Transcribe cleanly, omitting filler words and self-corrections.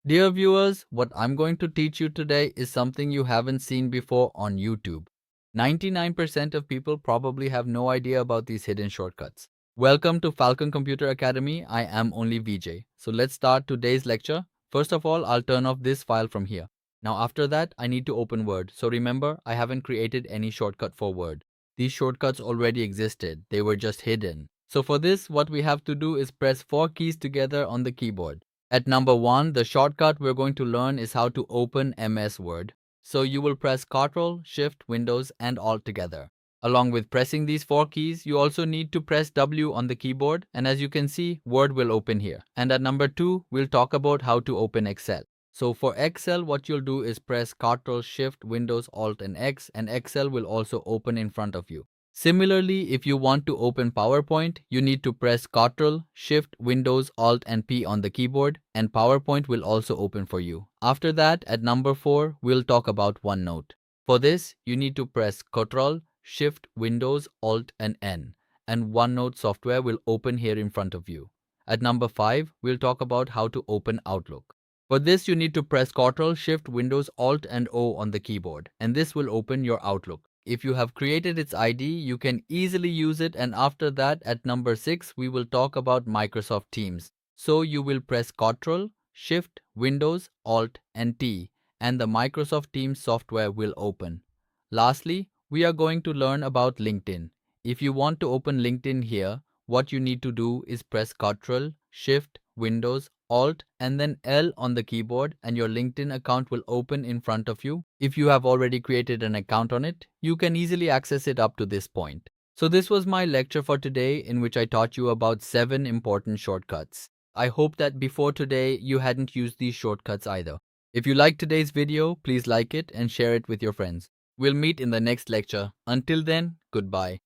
Dear viewers, what I'm going to teach you today is something you haven't seen before on YouTube. 99% of people probably have no idea about these hidden shortcuts. Welcome to Falcon Computer Academy. I am only VJ. So let's start today's lecture. First of all, I'll turn off this file from here. Now after that, I need to open Word. So remember, I haven't created any shortcut for Word. These shortcuts already existed. They were just hidden. So for this, what we have to do is press 4 keys together on the keyboard. At number 1, the shortcut we're going to learn is how to open MS Word. So you will press Ctrl, Shift, Windows and Alt together. Along with pressing these 4 keys, you also need to press W on the keyboard, and as you can see, Word will open here. And at number 2, we'll talk about how to open Excel. So for Excel, what you'll do is press Ctrl, Shift, Windows, Alt and X, and Excel will also open in front of you. Similarly, if you want to open PowerPoint, you need to press Ctrl, Shift, Windows, Alt and P on the keyboard, and PowerPoint will also open for you. After that, at number 4, we'll talk about OneNote. For this, you need to press Ctrl, Shift, Windows, Alt and N, and OneNote software will open here in front of you. At number 5, we'll talk about how to open Outlook. For this, you need to press Ctrl, Shift, Windows, Alt and O on the keyboard, and this will open your Outlook. If you have created its ID, you can easily use it, and after that, at number 6, we will talk about Microsoft Teams. So you will press Ctrl, Shift, Windows, Alt and T, and the Microsoft Teams software will open. Lastly, we are going to learn about LinkedIn. If you want to open LinkedIn here, what you need to do is press Ctrl, Shift, Windows, Alt and then L on the keyboard, and your LinkedIn account will open in front of you. If you have already created an account on it, you can easily access it up to this point. So this was my lecture for today, in which I taught you about 7 important shortcuts. I hope that before today you hadn't used these shortcuts either. If you liked today's video, please like it and share it with your friends. We'll meet in the next lecture. Until then, goodbye.